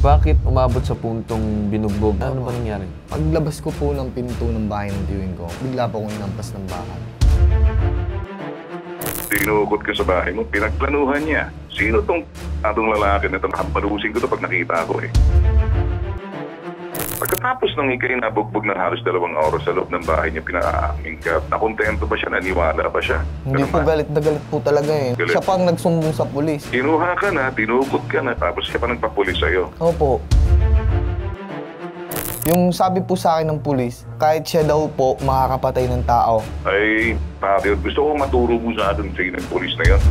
Bakit umabot sa puntong binugbog? Ano ba nangyari? Paglabas ko po ng pinto ng bahay ng tiyuhin ko, bigla po akong inampas ng bakal. Tinukot ka sa bahay mo, pinagplanuhan niya. Sino tong lalaki na hampalusin ko to pag nakita ko eh. Pagkatapos nang ikay nabugbog ng halos 2 oras sa loob ng bahay niya, pinaamin ka, nakontento ba siya, naniwala ba siya? Hindi po, galit na galit po talaga eh. Galit. Siya pang nagsumbong sa pulis. Kinuha ka na, tinukot ka na, tapos siya pa nagpapulis sa'yo. Opo. Yung sabi po sa akin ng pulis, kahit siya daw po makakapatay ng tao. Ay, pati, gusto ko maturo mo sa atin sa ng pulis na yun.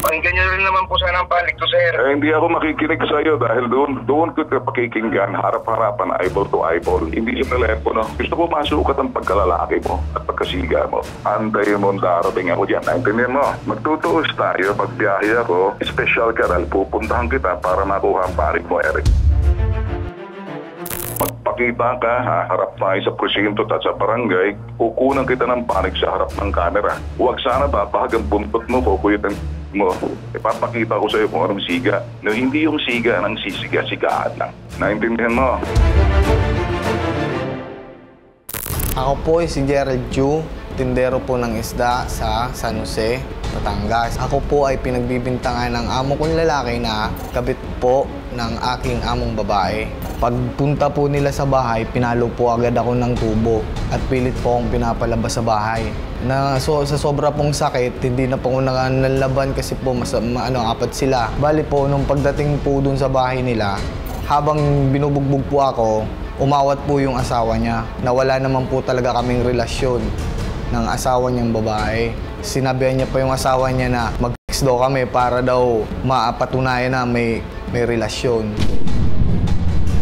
Pakinggan niyo rin naman po sana ang palik to, sir. Hindi ako makikinig sa iyo dahil doon ko pakikinggan, harap-harapan, eyeball to eyeball. Hindi sa telepono. Gusto ko masukat ang pagkalalaki mo at pagkasiga mo. Antayin mo darating ako dyan. Naintindihan mo? Magtutuos tayo. Pag biyahe ako, special ka dahil pupuntahan kita para makuha ang parik mo, Eric. Magpakita ka, harap tayo sa presinto at sa barangay, kukunan kita ng panik sa harap ng kamera. Huwag sana papahag ang buntot mo, kukuyitan mo. Ipapakita ko sa iyo kung anong siga. No, hindi yung siga ng sisiga-sigaan lang. Naintindihan mo? Ako po ay si Gerald Chu, tindero po ng isda sa San Jose, Batangas. Ako po ay pinagbibintangan ng amo kong lalaki na kabit po ng aking among babae. Pagpunta po nila sa bahay, pinalo po agad ako ng tubo at pilit po akong pinapalabas sa bahay. Sa sobra pong sakit, hindi na po ako nalaban kasi po apat sila. Bali po, nung pagdating po dun sa bahay nila, habang binubugbog po ako, umawat po yung asawa niya. Nawala naman po talaga kaming relasyon ng asawa niyang babae. Sinabihan niya pa yung asawa niya na mag-text daw kami para daw mapatunayan na may relasyon.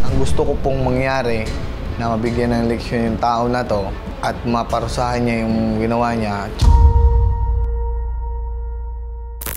Ang gusto ko pong mangyari na mabigyan ng leksyon yung tao na to at maparusahan niya yung ginawa niya.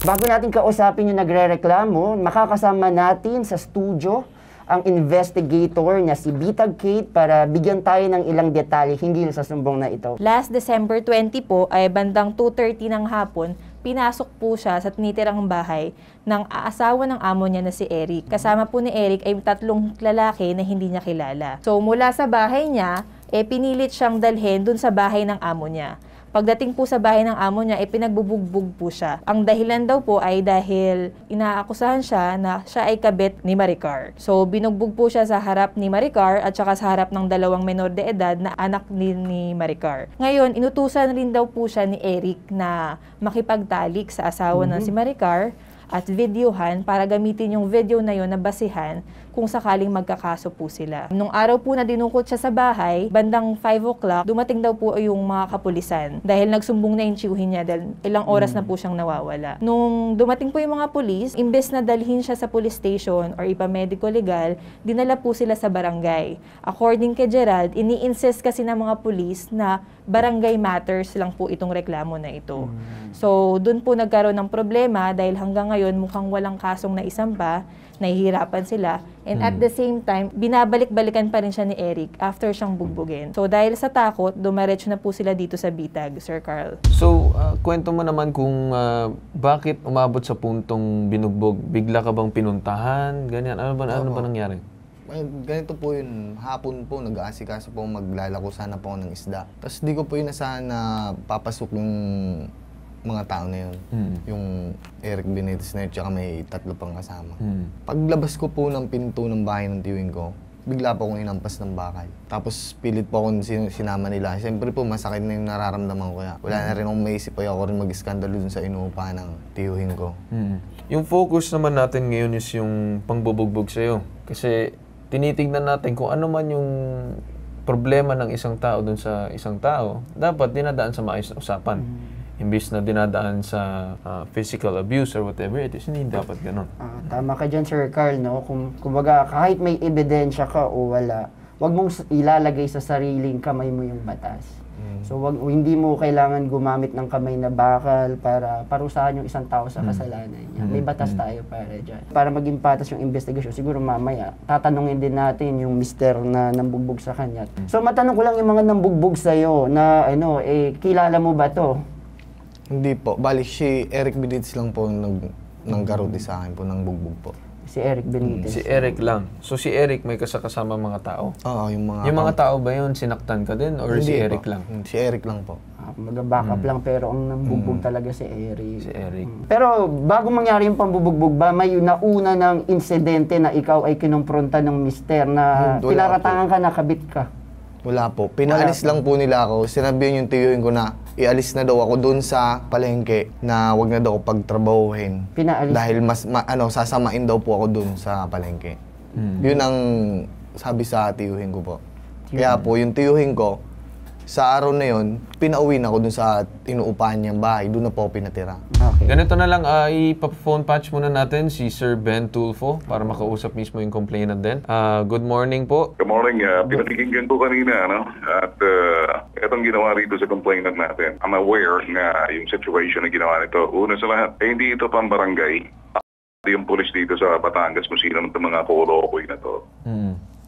Bago natin kausapin yung nagre-reklamo, makakasama natin sa studio ang investigator na si Bitag Kate para bigyan tayo ng ilang detalye hinggil sa sumbong na ito. Last December 20 po ay bandang 2:30 ng hapon, pinasok po siya sa tinitirang bahay ng asawa ng amo niya na si Eric. Kasama po ni Eric ay 3 lalaki na hindi niya kilala. So mula sa bahay niya, pinilit siyang dalhin dun sa bahay ng amo niya. Pagdating po sa bahay ng amo niya, pinagbubugbog po siya. Ang dahilan daw po ay dahil inaakusahan siya na siya ay kabit ni Maricar. So, binugbog po siya sa harap ni Maricar at saka sa harap ng 2 menor de edad na anak ni Maricar. Ngayon, inutusan rin daw po siya ni Eric na makipagtalik sa asawa na si Maricar at videohan para gamitin yung video na yon na basihan kung sakaling magkakaso po sila. Nung araw po na dinukot siya sa bahay, bandang 5 o'clock, dumating daw po yung mga kapulisan dahil nagsumbong na yung tiyuhin niya dahil ilang oras na po siyang nawawala. Nung dumating po yung mga pulis, imbes na dalhin siya sa police station or ipamedico legal, dinala po sila sa barangay. According kay Gerald, ini-insist kasi ng mga pulis na barangay matters lang po itong reklamo na ito. So, dun po nagkaroon ng problema dahil hanggang ngayon mukhang walang kasong naisampa, nahihirapan sila. And at the same time, binabalik-balikan pa rin siya ni Eric after siyang bugbugin. So dahil sa takot, dumiretso na po sila dito sa Bitag, Sir Carl. So, kwento mo naman kung bakit umabot sa puntong binugbog? Bigla ka bang pinuntahan? Ganyan. Ano ba nangyari? Ganito po yun, hapon po, nag-aasikaso po, maglalako sana po ako ng isda. Tapos di ko po inasahan na papasok yung mga tao na yun. Yung Eric Benitez na yun, tsaka may 3 pang kasama. Paglabas ko po ng pinto ng bahay ng tiyuhin ko, bigla po akong inampas ng bakal. Tapos pilit po akong sinama nila. Siyempre po, masakit na yung nararamdaman ko. Kaya wala na rin akong maisip pa ako rin mag-iskandalo dun sa inuupahan ng tiyuhin ko. Yung focus naman natin ngayon is yung pangbubugbog sa'yo. Kasi tinitignan natin kung ano man yung problema ng isang tao dun sa isang tao, dapat dinadaan sa maayos na usapan. Imbis na dinadaan sa physical abuse or whatever it is, hindi dapat ganun. Tama ka dyan, Sir Carl, no? Kumbaga, kahit may ebidensya ka o wala, wag mong ilalagay sa sariling kamay mo yung batas. So, hindi mo kailangan gumamit ng kamay na bakal para parusahan yung isang tao sa kasalanan niya. May batas tayo para dyan. Para maging patas yung investigasyon, siguro mamaya, tatanungin din natin yung mister na nambugbog sa kanya. So, matanong ko lang yung mga nambugbog sa'yo na, kilala mo ba to? Hindi po. Bali, si Eric Benitez lang po nanggaruti sa akin po, nang bugbog po. Si Eric Benitez. Si Eric lang. So si Eric may kasama mga tao. Oo, yung mga... Yung mga tao ba yun, sinaktan ka din? Or si Hindi Eric po. lang? Si Eric lang po. Mag-backup lang pero ang nambubugbog talaga si Eric. Si Eric. Pero bago mangyari yung pambubugbog ba, may nauna ng insidente na ikaw ay kinumpronta ng mister na Wala pinaratangan ka na kabit ka? Wala po. Pinaalis lang po nila ako. Sinabihan yung tiyuhin ko na ialis na daw ako doon sa palengke na wag na daw ako pagtrabahuhin. Pinaalis? Dahil sasamain daw po ako doon sa palengke. Yun ang sabi sa tiyuhin ko po. Kaya po, yung tiyuhin ko, sa araw na yun, pinauwi na ako dun sa inuupahan niyang bahay. Doon na po ako pinatira. Okay. Ganito na lang, ipa-phone patch muna natin si Sir Ben Tulfo para makausap mismo yung complainant din. Good morning po. Good morning. Pinakikinggan ko kanina, no? At itong ginawa rito sa complainant natin. I'm aware na yung situation na ginawa nito. Una sa lahat, hindi ito pang barangay. Yung pulis dito sa Batangas kung sino ng mga kolokoy na to.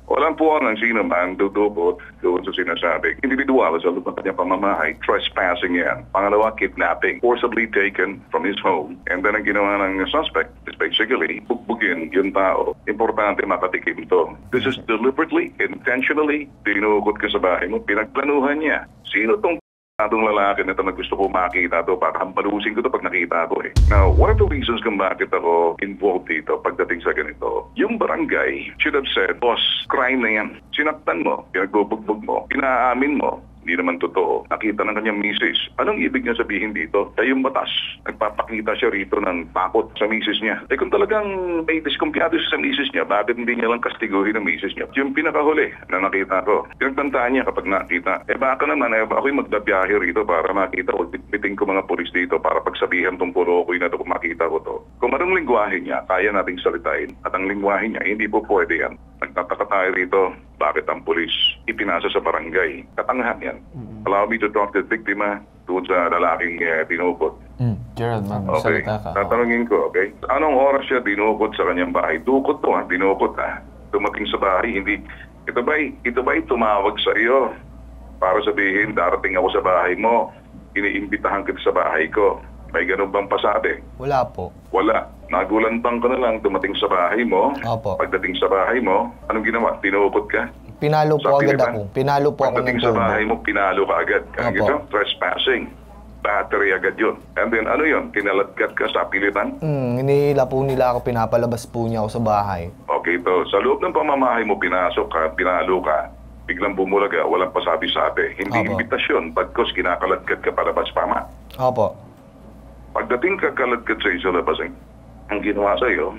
Walang po ang sino man dudukot doon sa sinasabi. Individual sa loob ng kanyang pamamahay, trespassing yan. Pangalawa, kidnapping, forcibly taken from his home. And then ang ginawa ng suspect is basically bugbugin yung tao. Importante makatikim to. This is deliberately, intentionally, dinukot ka sa bahay mo, pinagplanuhan niya. Sino tong atong lalaki na ito na gusto ko makita to para hampalusin ko to pag nakita ko eh. Now, one of the reasons kung bakit ako involved dito pagdating sa ganito, yung barangay should have said, boss, crime na yan. Sinaktan mo, pinagbubugbog mo, pinaamin mo, hindi naman totoo. Nakita ng kanyang misis. Anong ibig niya sabihin dito? Ay yung batas. Nagpapakita siya rito ng takot sa misis niya. Eh kung talagang may diskumpiyado siya sa misis niya, bakit hindi niya lang kastiguhin ang misis niya? Yung pinakahuli na nakita ko, pinagtantaan niya kapag nakita. Eh baka naman, ako'y magdabiyahe rito para makita ko. Bitbiting ko mga polis dito para pagsabihan tong puro ko'y na ito kung makita ko to. Kung anong lingwahe niya, kaya nating salitain. At ang lingwahe niya, hindi po pwede yan. Nagtataka tayo rito, bakit ang polis ipinasa sa barangay? Katangahan yan. Allow me to talk to the biktima doon sa lalaking dinukot. Gerald, Okay, magsalita ka. tatanungin ko, okay? Anong oras siya dinukot sa kanyang bahay? Dukot to, dinukot Dumating sa bahay, hindi. Ito ba'y tumawag sa iyo para sabihin, darating ako sa bahay mo, iniimbitahan kita sa bahay ko. May ganun bang pasabi? Wala po. Wala. Nagulantang ka na lang, dumating sa bahay mo. Opo. Pagdating sa bahay mo, anong ginawa? Tinukot ka? Pinalo po Sa agad pilitan? ako. Pinalo po ako ng Pagdating sa todo. bahay mo, pinalo ka agad. Kaya Opo. gito, trespassing. Battery agad yun. And then ano yun? Kinaladkat ka sa pilitan? Hinihila po nila ako, pinapalabas po niya ako sa bahay. Okay, ito. Sa loob ng pamamahay mo, pinasok ka, pinalo ka, biglang bumulaga, walang pasabi-sabi. Hindi Opo. imbitasyon, pagkos kinakaladkat ka palabas, tama. Opo. Pagdating ka kaladkat sa isa labas, ang ginawa sa iyo,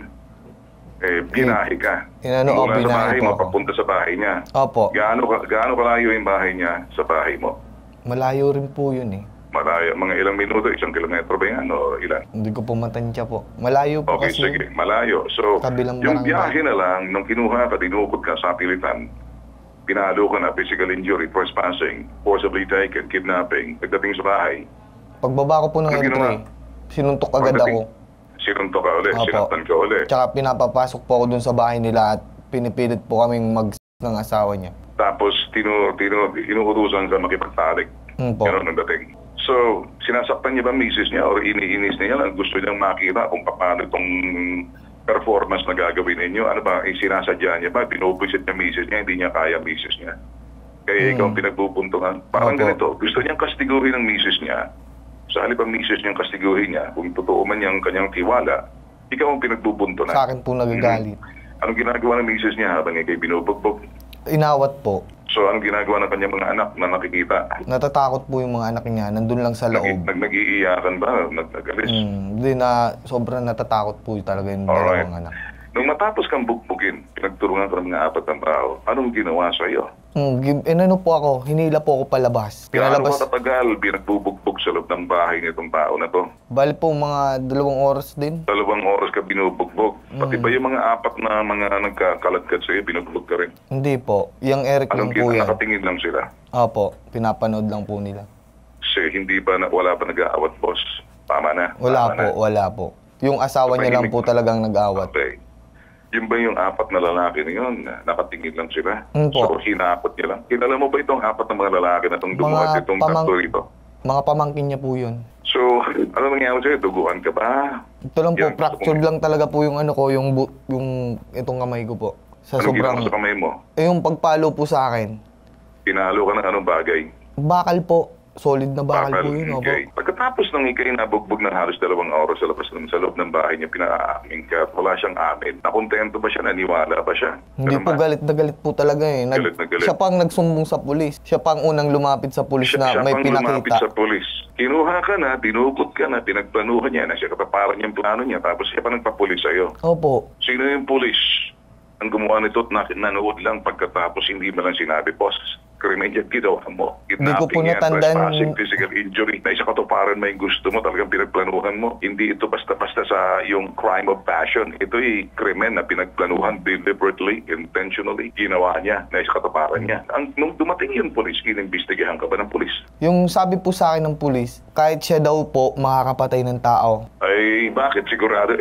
binahe ka. Inano, Mula sa binahe bahay po mo, ako. papunta sa bahay niya. Opo. Gaano kalayo yung bahay niya sa bahay mo? Malayo rin po yun eh. Malayo, mga ilang minuto, 1 kilometro ba yan o ilan? Hindi ko po matansya po. Malayo po Okay, kasi. sige, malayo. So, Kabilang yung barangay. biyahe na lang, nung kinuha ka, dinukot ka sa pilitan, pinalo ka na, physical injury, trespassing, forcibly taken, kidnapping, pagdating sa bahay, Pagbaba ko po ng Ano ginawa? entry, sinuntok agad ako. sinuntok ka ulit, Opo. sinaktan ka ulit. Tsaka pinapapasok po ako dun sa bahay nila at pinipilit po kaming ng asawa niya. Tapos, inuutusan ka makipagtalik. Po. Ganun ang dating. So, sinasaktan niya ba misis niya or iniinis niya lang? Gusto niyang makita kung paano itong performance na gagawin ninyo? Ano ba, sinasadya niya ba? Pinupusit niya misis niya, hindi niya kaya misis niya. Kaya ikaw ang pinagbubuntungan. Parang Opo. ganito, gusto niyang kastiguhin ng misis niya. Sa halip ang misis niyang kastiguhin niya, kung totoo man niyang kanyang tiwala, ikaw ang pinagbubuntunan. Sa akin po nagagalit. Anong ginagawa ng misis niya habang ikay binubugbog? Inawat po. So, anong ginagawa ng kanyang mga anak na nakikita? Natatakot po yung mga anak niya. Nandun lang sa loob. Nag-iiyakan ba? Nag-agalis? Hindi na sobrang natatakot po talaga yung Alright. dalawang anak. Nung matapos kang bugbugin, pinagturungan ka ng mga 4 na tao, anong ginawa sa iyo? Inano po ako, hinila po ako palabas. Gaano Pinalabas. ka katagal binagbubugbog sa loob ng bahay nitong tao na to? Bali po mga 2 oras din. 2 oras ka binubugbog. Pati ba yung mga 4 na mga nagkakaladkad sa iyo, binugbog ka rin? Hindi po. Yung Eric lang Anong po yan. nakatingin lang sila? Opo, pinapanood lang po nila. Kasi hindi ba, wala pa nag-aawat, boss? Tama na? Wala Tama po, na. wala po. Yung asawa niya lang po talagang nag-awat. Okay. Yun ba yung 4 na lalaki na yun? Nakatingin lang sila? Po. So, hinakot niya lang. Kilala mo ba itong 4 na mga lalaki na itong dumuhat Mga itong pamang- tatlo rito? Mga pamangkin niya po yun. So, ano nangyari sa'yo? Duguan ka ba? Ito lang po, Yan, fractured lang talaga po yung ano ko, yung itong kamay ko po. Sa Anong sobrang... ginawa sa kamay mo? Yung pagpalo po sa akin. Pinalo ka ng anong bagay? Bakal po. Solid na bakal po yun, opo. Okay. Pagkatapos ng ikay nabugbog ng halos 2 oras sa labas sa loob ng bahay niya, pinaamin ka, wala siyang amin. Nakontento ba siya? Naniwala ba siya? Hindi Ganun po, ba? galit na galit po talaga eh. Galit na galit. Siya pang nagsumbong sa pulis. Siya pang unang lumapit sa pulis na Siya may pang lumapit pinakita. sa polis. Kinuha ka na, dinukot ka na, pinagplanuhan niya na siya kataparan niya yung plano niya, tapos siya pa nagpapulis sa'yo. Opo. Sino yung pulis? Ang gumawa nito at nanood lang pagkatapos hindi mo lang sinabi, boss, krimen yan ginawa mo. Hindi ko po Kidnapping yan, natandaan trespassing, physical injury. Na isa katuparan mo yung gusto mo, talagang pinagplanuhan mo. Hindi ito basta-basta sa yung crime of passion. Ito'y krimen na pinagplanuhan deliberately, intentionally. Ginawa niya, na isa katuparan niya. Nung dumating yung pulis, inimbestigahan ka ba ng pulis? Yung sabi po sa akin ng pulis, kahit siya daw po makakapatay ng tao. Ay, bakit? Sigurado,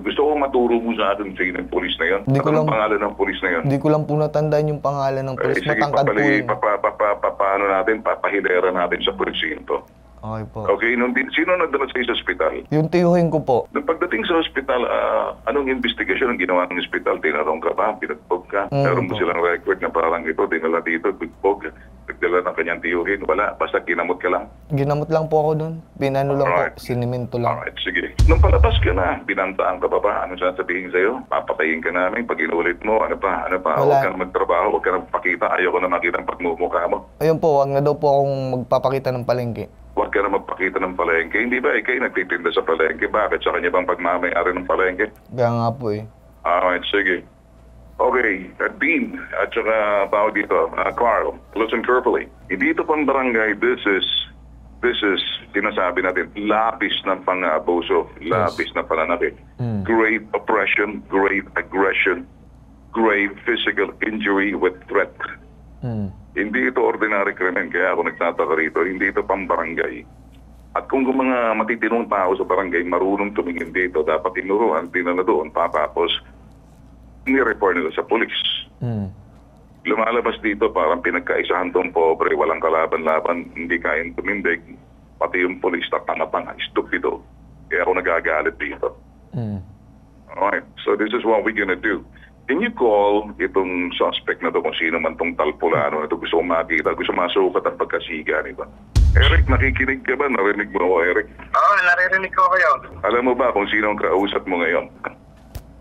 gusto ko maturo mo sa atin sa ng pulis na yun. Hindi ko lang- Anong pangalan ng pulis na yun? Hindi ko lang po natandaan yung pangalan ng pulis. Sige, Matangkad po yun. paano natin, papahilera natin sa presinto. Okay po. Okay, sino nagdala sa'yo sa ospital? Yung tiyuhin ko po, Nung pagdating sa ospital, anong investigasyon ang ginawa ng ospital? Tinarong ka ba? Pinagbog ka? Meron mo po. silang record na parang ito, dinala dito, bigbog, nagdala ng kanyang tiyuhin? Wala, basta kinamot ka lang. ginamot lang po ako doon. Pinano lang Alright. po, sinimento lang. Alright, sige. Nung palabas ka na, binantaan ka ba? Ano sasabihin sa'yo? Papatayin ka namin pag inulit mo. Ano pa? Wala. Huwag ka na magtrabaho, huwag ka na magpakita. Ayoko na makita ang pagmumukha mo. Ayun po, wag na daw po akong magpapakita ng palengke. Huwag ka na magpakita ng palengke. Hindi ba ikay nagtitinda sa palengke? Bakit? Sa kanya bang pagmamayari ng palengke? Kaya nga po eh. Alright, sige. Okay, Dean, at saka tao dito, Carl, listen carefully. Dito pang barangay, this is, sinasabi natin, labis ng pang-abuso, labis na pananakit. Grave oppression, grave aggression, grave physical injury with threat. Hindi ito ordinary krimen, kaya ako nagtataka rito, hindi ito pang barangay. At kung mga matitinong tao sa barangay marunong tumingin dito, dapat tinuruan, tinala doon, tapos ni-report nila sa pulis. Lumalabas dito parang pinagkaisahan tong pobre, walang kalaban-laban, hindi kayang tumindig, pati yung pulis na tanga-tanga, stupido. Kaya ako nagagalit dito. Alright, so this is what we're gonna do. Can you call itong suspect na to kung sino man tong talpulano na to, gusto kong makita, gusto masukat ang pagkasiga nito. Eric, nakikinig ka ba? Narinig mo ako, Eric? Oo, naririnig ko kayo. Alam mo ba kung sino ang kausap mo ngayon?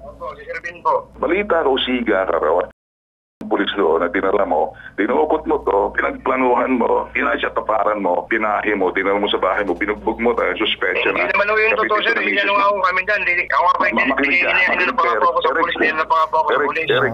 Opo, si Sir Vin po. Balita ko, siga ka raw. Pulis doon na dinala mo, dinukot mo to, pinagplanuhan mo, pinasya-taparan mo, pinahi mo, dinala mo sa bahay mo, binugbog mo tayo, suspensya na. Hindi naman ho yung totoo, sir. Hindi naman ako kami dyan. Ako pa hindi pa nga po ako sa pulis. Hindi na pa nga po ako sa pulis. Eric.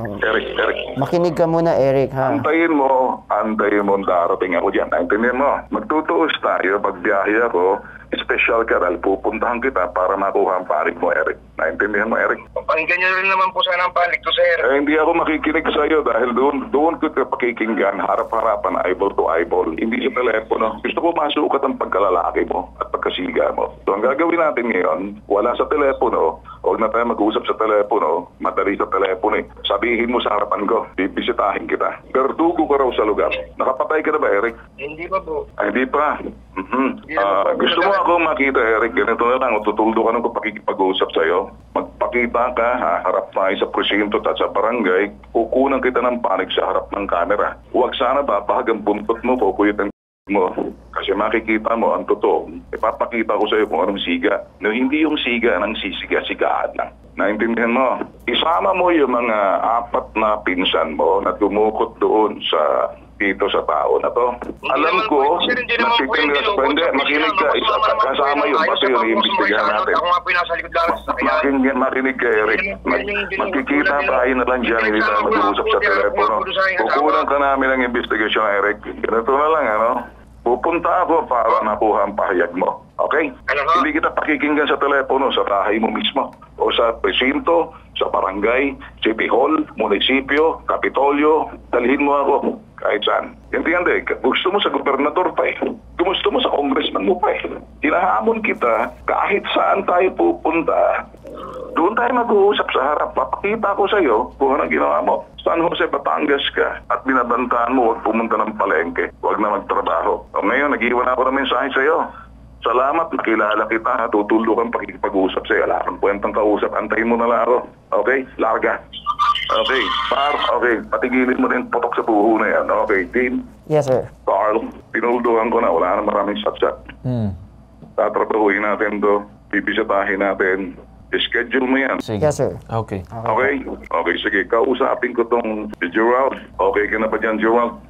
Makinig ka muna, Eric, ha? Antayin mo ang darating ako dyan. Naintindihan mo? Magtutuos tayo, pagbiyahe ako, special ka dahil pupuntahan kita para makuha ang panig mo, Eric. Naintindihan mo, Eric? Pakinggan nyo rin naman po sana ang panig ko, sir. Hindi ako makikinig sa iyo dahil doon ko ka pakikinggan, harap-harapan, eyeball to eyeball. Hindi sa telepono. Gusto ko masukat ang pagkalalaki mo at pagkasiga mo. So ang gagawin natin ngayon, wala sa telepono, huwag na tayo mag-usap sa telepono, madali sa telepono eh. Sabihin mo sa harapan ko, bibisitahin kita. Berdugo ka raw sa lugar. Nakapatay ka na ba, Eric? Hindi pa po. Ay, hindi pa. Gusto mo ako makita, Eric, ganito na lang, tutuldo ka nung pakikipag-usap sa'yo. Magpakita ka, harap tayo sa presinto at sa barangay, kukunan kita ng panig sa harap ng kamera. Huwag sana papahag ang buntot mo, kukuyot ang mo. Kasi makikita mo ang totoo. Ipapakita ko sa'yo kung anong siga. No, hindi yung siga ng sisiga-sigaan lang. Naintindihan mo? Isama mo yung mga 4 na pinsan mo na dumukot doon sa dito sa tao na to. Alam ko, nagtitinda sa hindi, makinig ka, kasama yun, kasi yun, iimbestigahan natin. Ako nga po yung nasa likod lang sa sakyan. Makinig ka, Eric. Magkikita tayo na lang dyan, hindi tayo mag-uusap sa telepono. Kukunan ka namin ng investigasyon, Eric. Ganito na lang, ano? Pupunta ako para makuha ang pahayag mo. Okay? Hindi kita pakikinggan sa telepono, sa bahay mo mismo. O sa presinto, sa barangay, city hall, munisipyo, kapitolyo. Dalhin mo ako kahit saan. Hindi. Gusto mo sa gobernador pa eh. Gusto mo sa congressman mo pa eh. Hinahamon kita kahit saan tayo pupunta. Doon tayo mag-uusap sa harap. Papakita ko sa'yo kung anong ginawa mo. San Jose, Batangas ka at binabantaan mo huwag pumunta ng palengke. Huwag na magtrabaho. O ngayon, nag-iwan ako ng mensahe sa'yo. Salamat, nakilala kita. Tutulungan pakikipag-usap sa'yo. Wala kang kwentang kausap. Antayin mo na lang ako. Okay? Larga. Okay. Okay. Patigilin mo rin putok sa buho na yan. Okay, team. Yes, sir. Carl, pinulduhan ko na. Wala na maraming satsat. Tatrabahuin natin to. Pipisatahin natin. Schedule mo yan. Sige. Yes, sir. Okay. Okay? Okay, sige. Kausapin ko tong si Gerald. Okay ka na ba dyan, Gerald?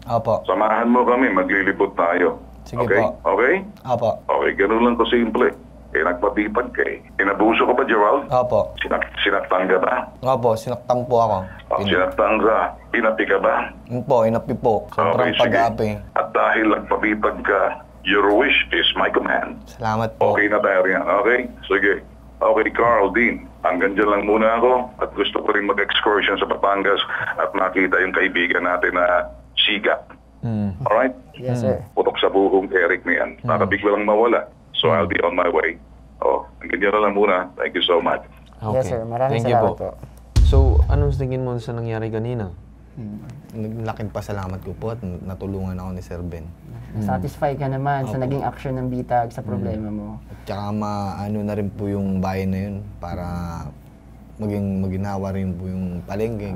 Opo. Samahan mo kami. Maglilipot tayo. Sige Okay? po. Okay? Opo. Okay, ganun lang ko simple. Nagpatipag ka eh. Inabuso ka ba, Gerald? Opo. Sinaktan ka ba? Opo, sinaktan po ako. Sinaktan ka. Inapi ka ba? Yun po, inapi po. Sobrang sige. pag-api. At dahil nagpatipag ka, your wish is my command. Salamat po. Okay na tayo riyan, okay? Sige. Okay, Carl, Dean, hanggang dyan lang muna ako at gusto ko rin mag-excursion sa Batangas at makita yung kaibigan natin na Siga. Alright? Yes, sir. Putok sa buhong Eric na yan. Para bigla lang mawala. So I'll be on my way. Hanggang dyan lang muna. Thank you so much. Okay. Yes, sir. Maraming Thank you salamat po. So, anong tingin mo sa nangyari kanina? Laking pasalamat ko po at natulungan ako ni Sir Ben. Satisfy ka naman sa naging action ng bitag sa problema mo. At saka maano na rin po yung bayan na yun para maginawa rin po yung palengke.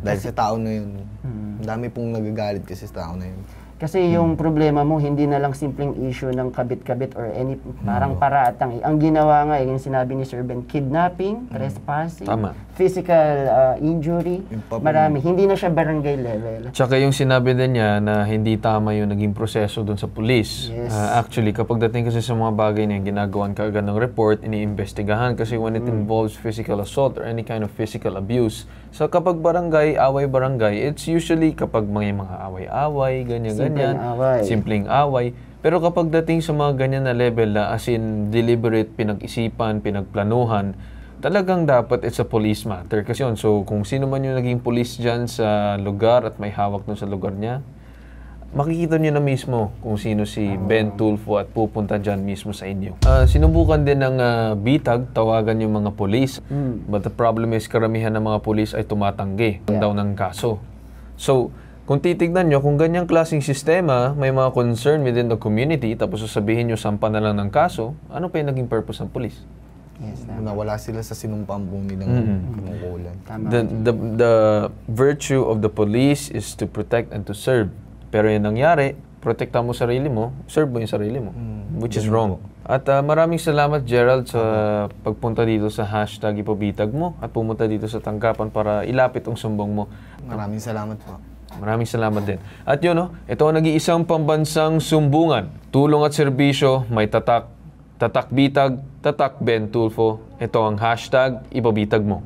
Dahil sa tao na yun. Ang dami pong nagagalit kasi sa tao na yun. Kasi yung problema mo, hindi na lang simpleng issue ng kabit-kabit or any parang paratang. Ang ginawa nga, yung sinabi ni Sir Ben, kidnapping, trespassing, Tama. physical injury, marami. Hindi na siya barangay level. Tsaka yung sinabi din niya na hindi tama yung naging proseso doon sa pulis. Yes. Actually, kapag dating kasi sa mga bagay na yung ginagawan ka agad ng report, iniimbestigahan kasi when it involves physical assault or any kind of physical abuse. So kapag barangay, away-barangay, it's usually kapag mga away-away, ganyan-ganyan. away. Simpleng away. Pero kapag dating sa mga ganyan na level na as in deliberate, pinag-isipan, pinagplanuhan, talagang dapat it's a police matter. Kasi yun, so kung sino man yung naging police dyan sa lugar at may hawak dun sa lugar niya, makikita niyo na mismo kung sino si Ben Tulfo at pupunta dyan mismo sa inyo. Sinubukan din ng bitag, tawagan yung mga police. But the problem is, karamihan ng mga police ay tumatanggi daw ng kaso. So, kung titignan nyo, kung ganyang klaseng sistema, may mga concern within the community, tapos sasabihin nyo, sampa na lang ng kaso, ano pa yung naging purpose ng police? Yes, Nawala sila sa sinumpang po nilang kumukulan. tama. The virtue of the police is to protect and to serve. Pero yung nangyari, protekta mo sarili mo, serve mo yung sarili mo, which is wrong. At maraming salamat, Gerald, sa pagpunta dito sa hashtag ipabitag mo at pumunta dito sa tanggapan para ilapit ang sumbong mo. Maraming salamat po. Maraming salamat din. At yun, ito ang nag-iisang pambansang sumbungan. Tulong at serbisyo, may tatak. Tatak bitag, tatak Ben Tulfo. Ito ang hashtag ipabitag mo.